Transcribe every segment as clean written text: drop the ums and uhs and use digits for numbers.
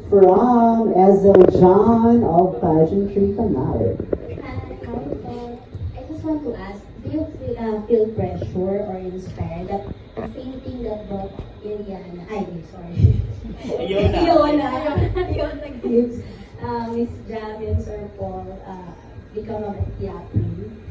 from Ezel John of Pageantry Fanatic. Hi, I just want to ask, do you feel pressure or inspired that the same thing that brought Arianna, sorry, Fiona gives Miss Javins or Paul become a Mutya queen?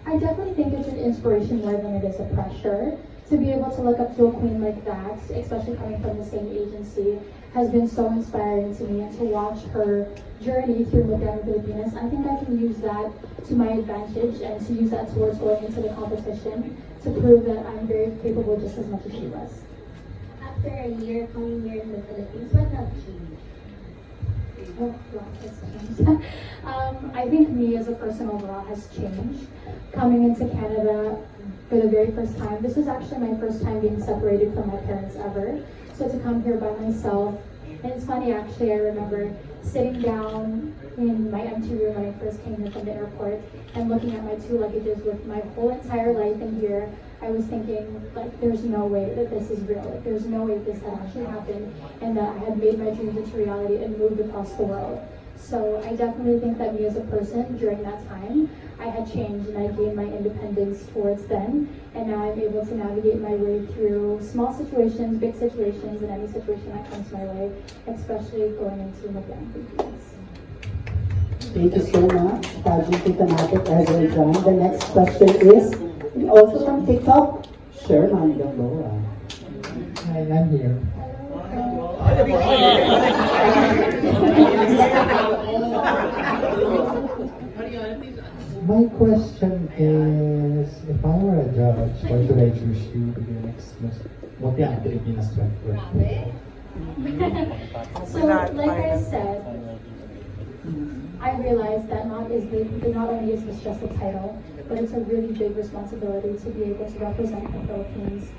I definitely think it's an inspiration more than it is a pressure. To be able to look up to a queen like that, especially coming from the same agency, has been so inspiring to me. And to watch her journey through Mutya Pilipinas, I think I can use that to my advantage and to use that towards going into the competition to prove that I'm very capable just as much as she was. After a year coming here in the Philippines, what have changed? Oh, lots has changed. I think me as a person overall has changed. Coming into Canada for the very first time, this was actually my first time being separated from my parents ever. So to come here by myself, and it's funny actually, I remember sitting down in my empty room when I first came here from the airport and looking at my 2 luggages with my whole entire life in here. I was thinking, like, there's no way that this is real. Like, there's no way this had actually happened and that I had made my dreams into reality and moved across the world. So I definitely think that me as a person during that time, I had changed and I gained my independence towards then. And now I'm able to navigate my way through small situations, big situations, and any situation that comes my way, especially going into Mutya Pilipinas. Thank you so much, Pageantry Fanatic Ezel John. The next question is also from TikTok, Sherman Gamboa. Hi, I'm here. My question is, if I were a judge, why should I choose you to be the next Miss Mutya Pilipinas 2020? So, like I said, I realized that not only is this just a title, but it's a really big responsibility to be able to represent the Philippines,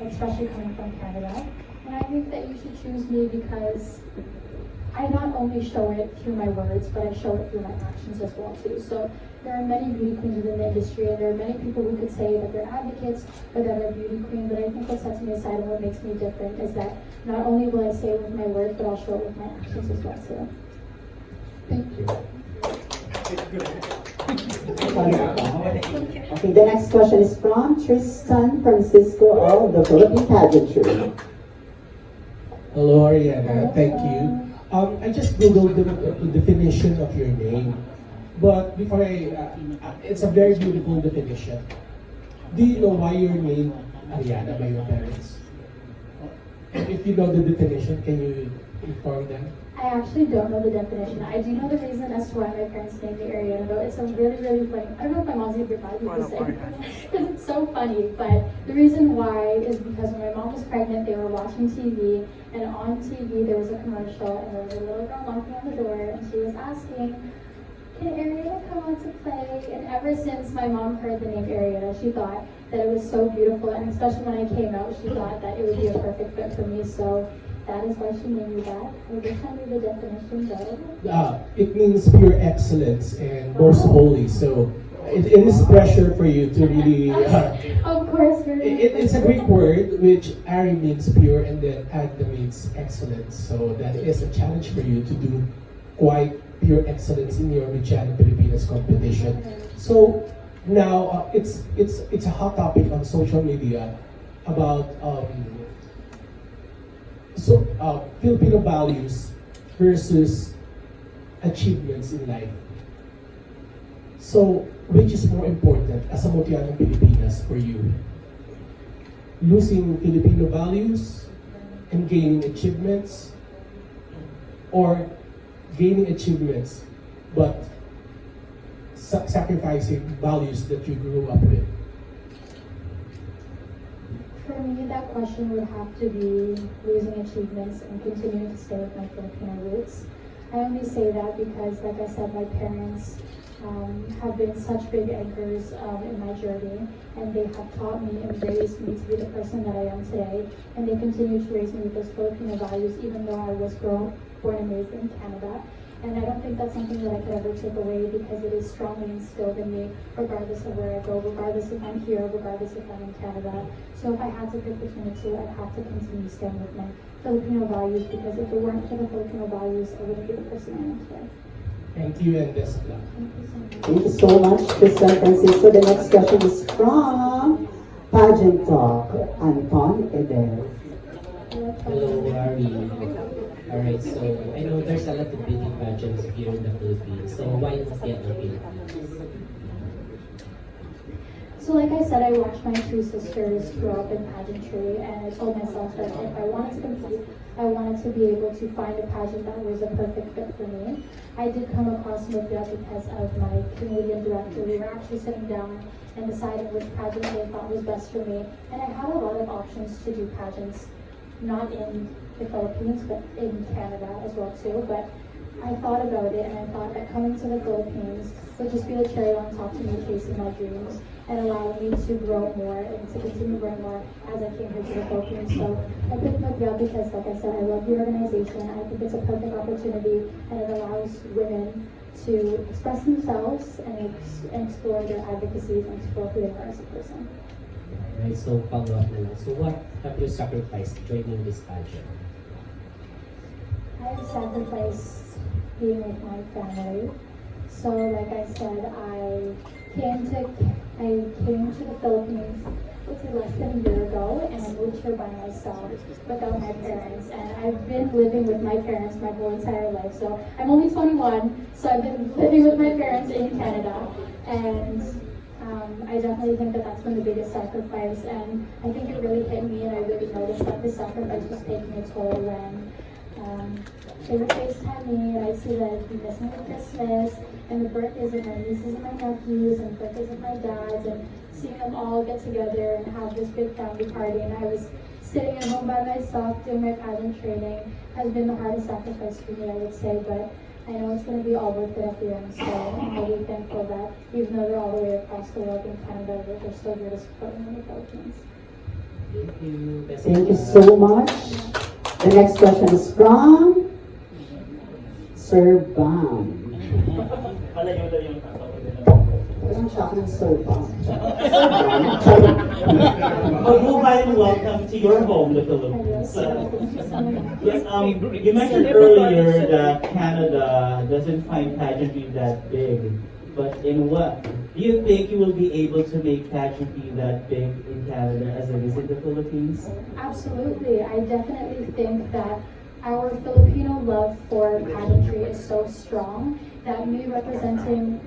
especially coming from Canada. And I think that you should choose me because I not only show it through my words, but I show it through my actions as well too. So there are many beauty queens within the industry, and there are many people who could say that they're advocates or that are beauty queen, but I think what sets me aside and what makes me different is that not only will I say it with my words, but I'll show it with my actions as well too. Thank you. Okay, the next question is from Tristan Francisco of the Philippine Pageantry. Hello, Arianna. Thank you. I just googled the definition of your name, but before it's a very beautiful definition. Do you know why you're named Arianna by your parents? And if you know the definition, can you inform them? I actually don't know the definition. I do know the reason as to why my parents named me Arianna, though. It's a really, really funny. I don't know if my mom's gonna be proud of me to say because it's so funny. But the reason why is because when my mom was pregnant, they were watching TV, and on TV there was a commercial, and there was a little girl knocking on the door, and she was asking, "Can Arianna come on to play?" And ever since my mom heard the name Arianna, she thought that it was so beautiful, and especially when I came out, she thought that it would be a perfect fit for me. So that is why she named me that. I wish I knew the definition though. It means pure excellence and most holy. So it is pressure for you to really. Of course, It's a Greek word which Ari means pure and then Agda means excellence. So that is a challenge for you to do quite pure excellence in your Mutya Pilipinas competition. So now it's a hot topic on social media about Filipino values versus achievements in life. So, which is more important as a Mutya Pilipinas for you? Losing Filipino values and gaining achievements, or gaining achievements but sacrificing values that you grew up with? For me, that question would have to be losing achievements and continuing to stay with my Filipino roots. I only say that because, like I said, my parents have been such big anchors in my journey, and they have taught me and raised me to be the person that I am today. And they continue to raise me with those Filipino values, even though I was born and raised in Canada. And I don't think that's something that I could ever take away because it is strongly instilled in me, regardless of where I go, regardless if I'm here, regardless if I'm in Canada. So if I had to pick between the two, I'd have to continue staying with my Filipino values, because if it weren't for the Filipino values, I wouldn't be the person I am today. Thank you and best of luck. Thank you so much. Thank you so much, Kristen Francisco. The next question is from Pageant Talk, Anton Edel. Hello, Ari. Alright, so I know there's a lot of beauty pageants here in the Philippines. So why Mutya the Philippines? So like I said, I watched my two sisters grow up in pageantry, and I told myself that if I wanted to compete, I wanted to be able to find a pageant that was a perfect fit for me. I did come across Mutya because of my Canadian director. We were actually sitting down and deciding which pageant they thought was best for me. And I had a lot of options to do pageants, not in the Philippines, but in Canada as well too. But I thought about it, and I thought that coming to the Philippines would just be the cherry on top to me chasing my dreams and allowing me to grow more and to continue growing more as I came here to the Philippines. So I picked Mutya because, like I said, I love the organization. I think it's a perfect opportunity, and it allows women to express themselves and explore their advocacies and explore who they are as a person. Alright, so follow up na lang. So what have you sacrificed joining this pageant? I have sacrificed being with my family. So, like I said, I came to the Philippines, let's say less than a year ago, and I moved here by myself without my parents. And I've been living with my parents my whole entire life. So I'm only 21, so I've been living with my parents in Canada, and I definitely think that that's been the biggest sacrifice. And I think it really hit me, and I really noticed that the sacrifice was taking a toll when they would FaceTime me, and I'd see that I'd be missing the Christmas and the birthdays of my nieces and my nephews and birthdays of my dads, and seeing them all get together and have this big family party. And I was sitting at home by myself doing my pageant training. Has been the hardest sacrifice for me, I would say, but I know it's going to be all worth it at the end. So I'm really thankful that even though they're all the way across the world in Canada, that they're still here to support me in the Philippines. Thank you. Best of Thank you luck. so much. The next question is from Sir Bam. Parang siya ako ng Sir Bam. Mabuhay and welcome to your home, the Philippines. Yes, you mentioned earlier that Canada doesn't find pageantry that big, but in what? Do you think you will be able to make pageantry that big in Canada as it is in the Philippines? Absolutely. I definitely think that our Filipino love for pageantry is so strong that me representing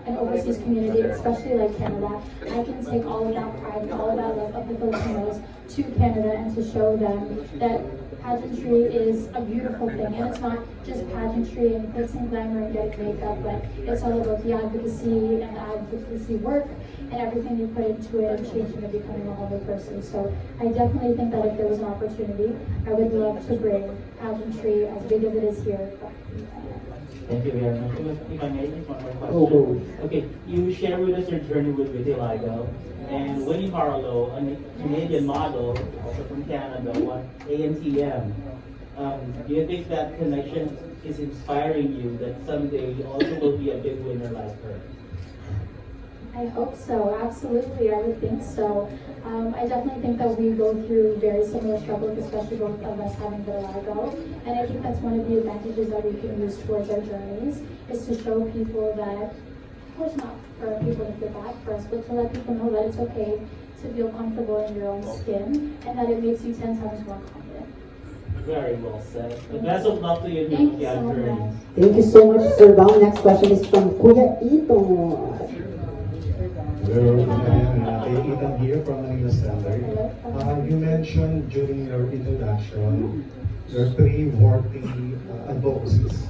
an overseas community, especially like Canada, I can take all of that pride and all of that love of the Filipinos to Canada and to show them that pageantry is a beautiful thing. And it's not just pageantry and glitz and glamour and getting makeup, but it's all about the advocacy and the advocacy work and everything you put into it and changing and becoming a whole new person. So I definitely think that if there was an opportunity, I would love to bring pageantry as big as it is here. Thank you very much. If I may, just one more question. Oh, Okay, you share with us your journey with vitiligo, and Winnie Harlow, a Canadian model, also from Canada, won ANTM. Do you think that connection is inspiring you that someday you also will be a big winner like her? I hope so, absolutely, I would think so. I definitely think that we go through very similar struggles, especially both of us having vitiligo. And I think that's one of the advantages that we can use towards our journeys, is to show people that, of course not for people to feel bad for us, but to let people know that it's okay to feel comfortable in your own skin, and that it makes you 10 times more confident. Very well said. The best of luck to you in Thank your you so journey. much. thank you so much, Sir Bam. Next question is from Kuya Ito. Hello, Ethan here from Manila Standard. You mentioned during your introduction your three worthy advocacies.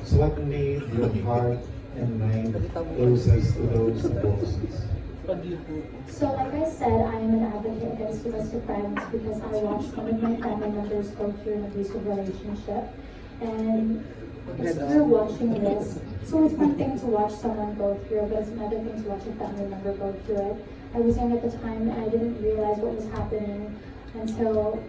So what made your heart and mind closest to those advocacies? So like I said, I am an advocate against domestic violence because I watched some of my family members go through an abusive relationship. And it's through watching this, it's always one thing to watch someone go through, but it's another thing to watch a family member go through it. I was young at the time and I didn't realize what was happening until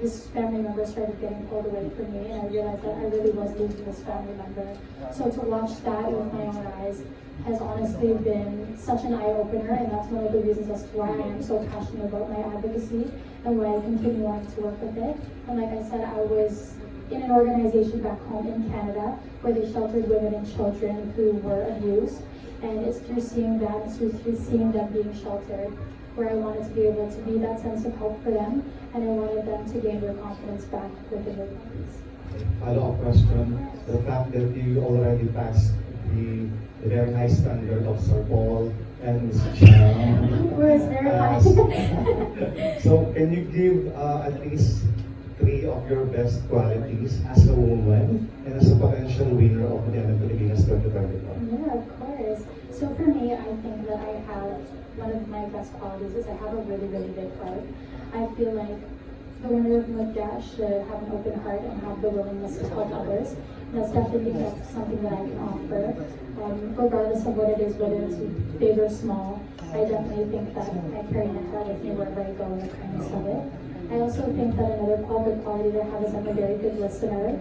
this family member started getting pulled away from me, and I realized that I really was losing this family member. So to watch that with my own eyes has honestly been such an eye-opener, and that's one of the reasons as to why I am so passionate about my advocacy and why I continue wanting to work with it. And like I said, I was in an organization back home in Canada where they sheltered women and children who were abused, and it's through seeing that, it's through seeing them being sheltered, where I wanted to be able to be that sense of hope for them, and I wanted them to gain their confidence back within their bodies. Follow-up question. The fact that you already passed the very high standard of Sir Paul and Miss Chang. Where is very high. So can you give at least 3 of your best qualities as a woman and as a potential winner of the Pilipinas 2024? Yeah, of course. So for me, I think that I have one of my best qualities is I have a really, really big heart. I feel like the winner of Mutya should have an open heart and have the willingness to help others. And that's definitely something that I can offer. Regardless of what it is, whether it's big or small, I definitely think that I carry my heart with me wherever I go in the kindness of it. I also think that another good quality that I have is I'm a very good listener.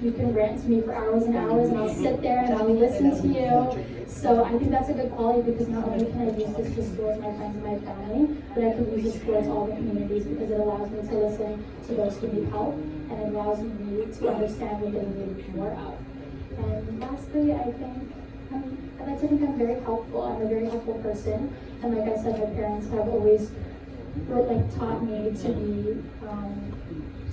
You can rant to me for hours and hours, and I'll sit there and I'll listen to you. So I think that's a good quality because not only can I use this just towards my friends and my family, but I can use this towards all the communities because it allows me to listen to those who need help, and it allows me to understand what they need more of. And lastly, I like to think I'm very helpful. I'm a very helpful person, and like I said, my parents have always taught me to be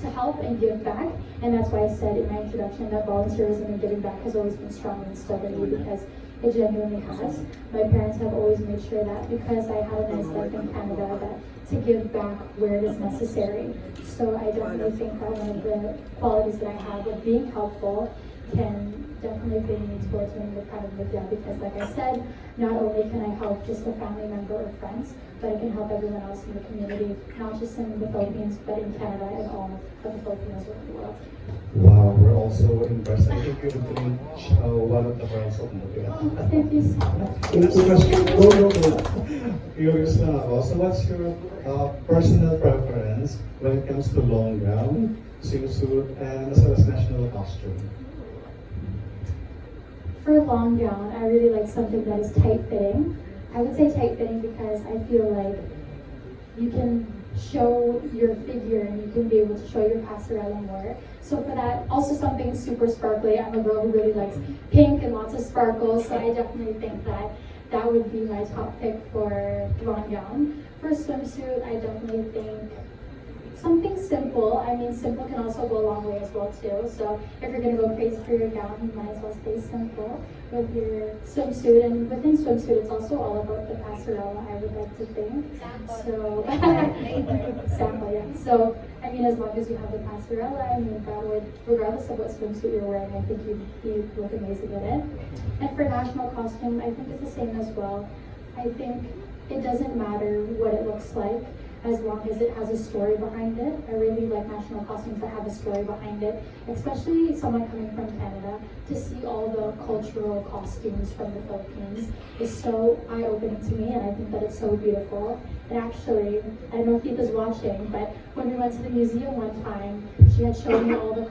to help and give back, and that's why I said in my introduction that volunteerism and giving back has always been strongly instilled in me because it genuinely has. My parents have always made sure that because I had a nice life in Canada, that to give back where it is necessary. So I definitely think that one of the qualities that I have of being helpful can definitely bring me towards winning the Crown of Mutya because like I said, not only can I help just a family member or friends, but I can help everyone else in the community, not just in the Philippines, but in Canada and all of the Filipinos around the world. Wow, we're also impressed. I think you've reached one of the crowns of Mutya. Thank you so much. Next question. Go. Curious na ako. So what's your personal preference when it comes to long gown, swimsuit, and as well as national costume? For long gown, I really like something that is tight-fitting. I would say tight-fitting because I feel like you can show your figure and you can be able to show your passerella more. So for that, also something super sparkly. I'm a girl who really likes pink and lots of sparkles, so I definitely think that that would be my top pick for long gown. For swimsuit, I definitely think something simple. I mean, simple can also go a long way as well too. So if you're gonna go crazy for your gown, you might as well stay simple with your swimsuit. And within swimsuit, it's also all about the passerella, I would like to think. So sample, yeah. So I mean, as long as you have the passerella, I mean, that would, regardless of what swimsuit you're wearing, I think you'd look amazing in it. And for national costume, I think it's the same as well. I think it doesn't matter what it looks like, as long as it has a story behind it. I really like national costumes that have a story behind it, especially someone coming from Canada. To see all the cultural costumes from the Philippines is so eye-opening to me, and I think that it's so beautiful. And actually, I don't know if Etha's watching, but when we went to the museum one time, she had shown me all of the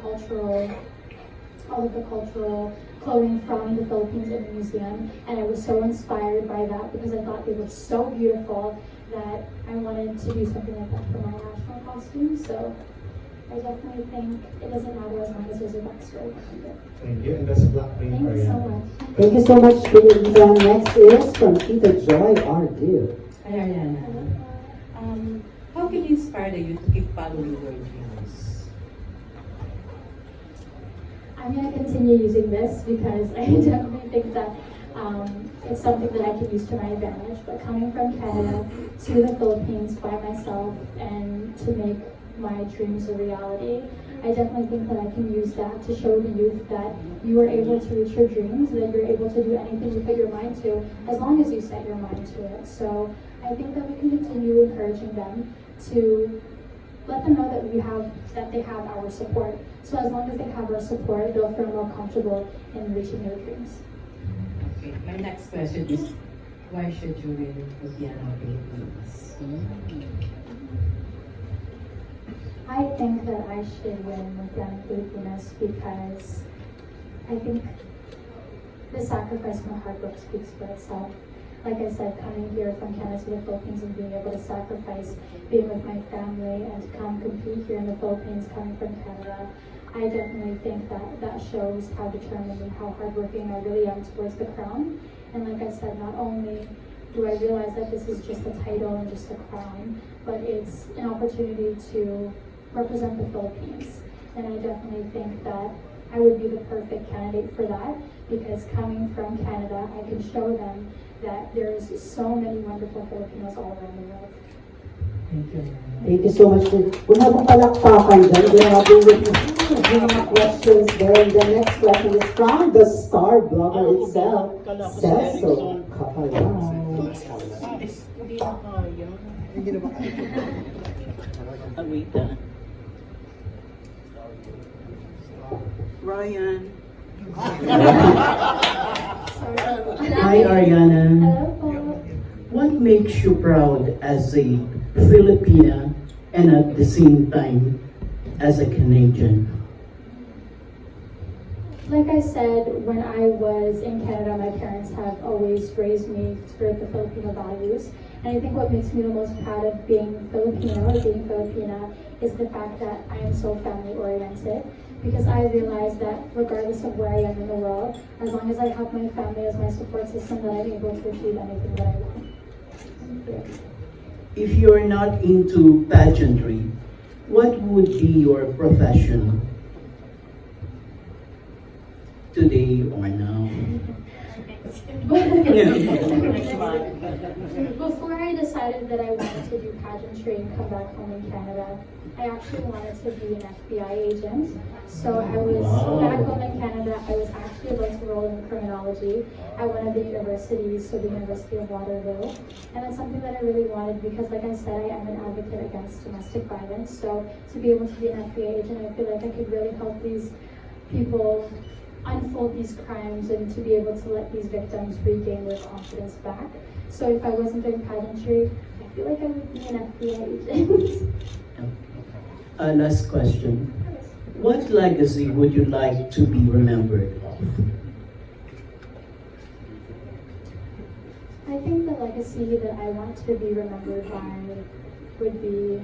cultural clothing from the Philippines in the museum, and I was so inspired by that because I thought they were so beautiful that I wanted to do something like that for my national costume. So I definitely think it doesn't matter as long as there's a backstory behind it. Thank you, and best of luck to you, Thank you so Arianna. much. Thank you so much, Pilipinas. Next is from Tita Joy Ardil. Hi, Arianna. How can you inspire the youth to keep following your dreams? I'm going to continue using this because I definitely think that it's something that I can use to my advantage. But coming from Canada to the Philippines by myself and to make my dreams a reality, I definitely think that I can use that to show the youth that you are able to reach your dreams, that you're able to do anything you put your mind to, as long as you set your mind to it. So I think that we can continue encouraging them to let them know that they have our support. So as long as they have our support, they'll feel more comfortable in reaching their dreams. Okay, my next question is, why should you win Arianna Pilipinas? I think that I should win Mutya in Pilipinas because I think the sacrifice and the hard work speaks for itself. Like I said, coming here from Canada to the Philippines and being able to sacrifice being with my family and to come compete here in the Philippines coming from Canada, I definitely think that that shows how determined and how hardworking I really am towards the crown. And like I said, not only do I realize that this is just a title and just a crown, but it's an opportunity to represent the Philippines. And I definitely think that I would be the perfect candidate for that because coming from Canada, I can show them that there's so many wonderful Filipinos all around the world. Thank you so much. We have a palakpakan dyan. Grabe yung mga questions there. And the next question is from the star blogger itself, Cecil Kapayan. Ryan. Hi, Arianna. Hello po. What makes you proud as a Filipina and at the same time as a Canadian? Like I said, when I was in Canada, my parents have always raised me for the Filipino values. And I think what makes me the most proud of being Filipino or being Filipina is the fact that I am so family oriented. Because I realize that regardless of where I am in the world, as long as I have my family as my support system, that I'm able to achieve anything that I want. If you're not into pageantry, what would be your profession today or now? Before I decided that I wanted to do pageantry and come back home in Canada, I actually wanted to be an FBI agent. So I was back home in Canada, I was actually about to roll in criminology at one of the universities, so the University of Waterloo. And it's something that I really wanted because, like I said, I am an advocate against domestic violence. So to be able to be an FBI agent, I feel like I could really help these people unfold these crimes and to be able to let these victims regain their confidence back. So if I wasn't doing pageantry, I feel like I would be an FBI agent. Last question. What legacy would you like to be remembered of? I think the legacy that I want to be remembered by would be,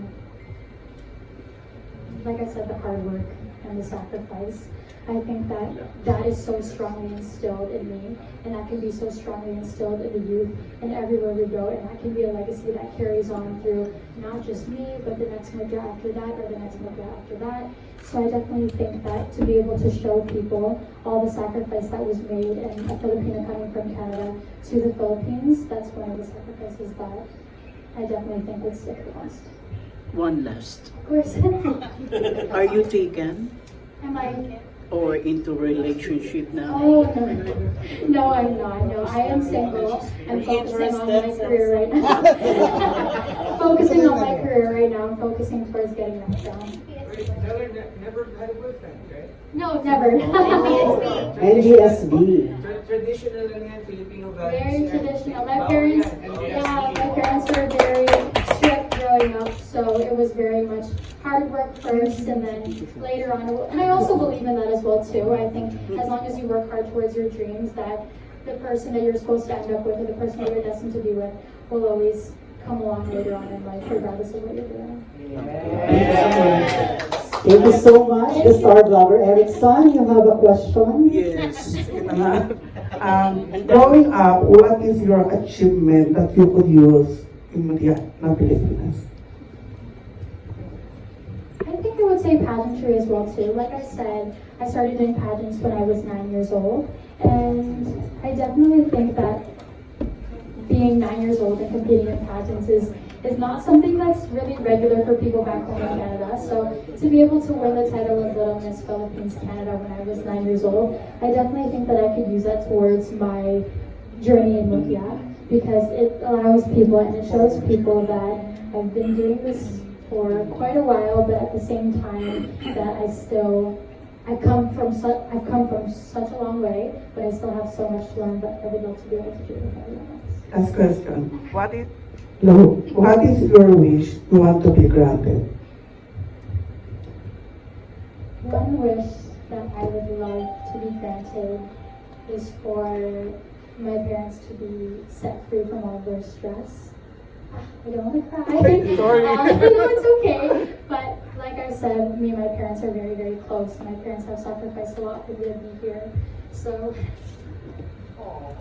like I said, the hard work and the sacrifice. I think that that is so strongly instilled in me, and that can be so strongly instilled in the youth and everywhere we go, and that can be a legacy that carries on through not just me, but the next Mutya after that, or the next Mutya after that. So I definitely think that to be able to show people all the sacrifice that was made and a Filipino coming from Canada to the Philippines, that's one of the sacrifices that I definitely think would stick the most. One last. Of course. Are you taken Am I? or into relationship now? Oh, no. No, I'm not. No, I am single. I'm focusing on my career right now. Focusing on my career right now. I'm focusing towards getting that done. Never had a boyfriend, right? No, never. NGSB. Traditional lang yan, Filipino values. Very yan. traditional. My parents were very strict growing up, so it was very much hard work first, and then later on. And I also believe in that as well too. I think as long as you work hard towards your dreams, that the person that you're supposed to end up with, or the person that you're destined to be with, will always come along later on in life, regardless of what you're doing. Thank you so much, the star blogger Erickson. You have a question? Yes. Growing up, what is your achievement that you could use in Mutya ng Pilipinas? I think I would say pageantry as well too. Like I said, I started doing pageants when I was 9 years old, and I definitely think that being 9 years old and competing in pageants is not something that's really regular for people back home in Canada. So to be able to win the title of Little Miss Philippines Canada when I was 9 years old, I definitely think that I could use that towards my journey in Mutya, because it allows people and it shows people that I've been doing this for quite a while, but at the same time that I've come from such a long way, but I still have so much to learn, but I would love to be able to do it with everyone else. Last question. What is your wish you want to be granted? one wish that I would love to be granted is for my parents to be set free from all their stress. I don't want to cry. Sorry. No, it's okay. But like I said, me and my parents are very, very close. My parents have sacrificed a lot to be here. So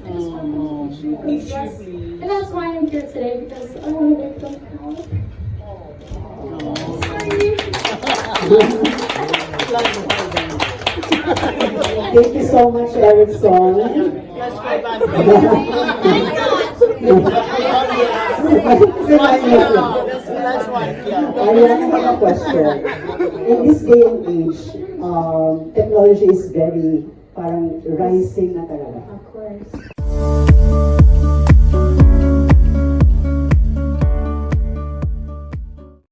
I just want them to be free from stress. And that's why I'm here today, because I want to make them proud. Sorry. Thank you so much, Erickson. Arianna, I have a question. In this day and age, technology is very parang rising na talaga. Of course.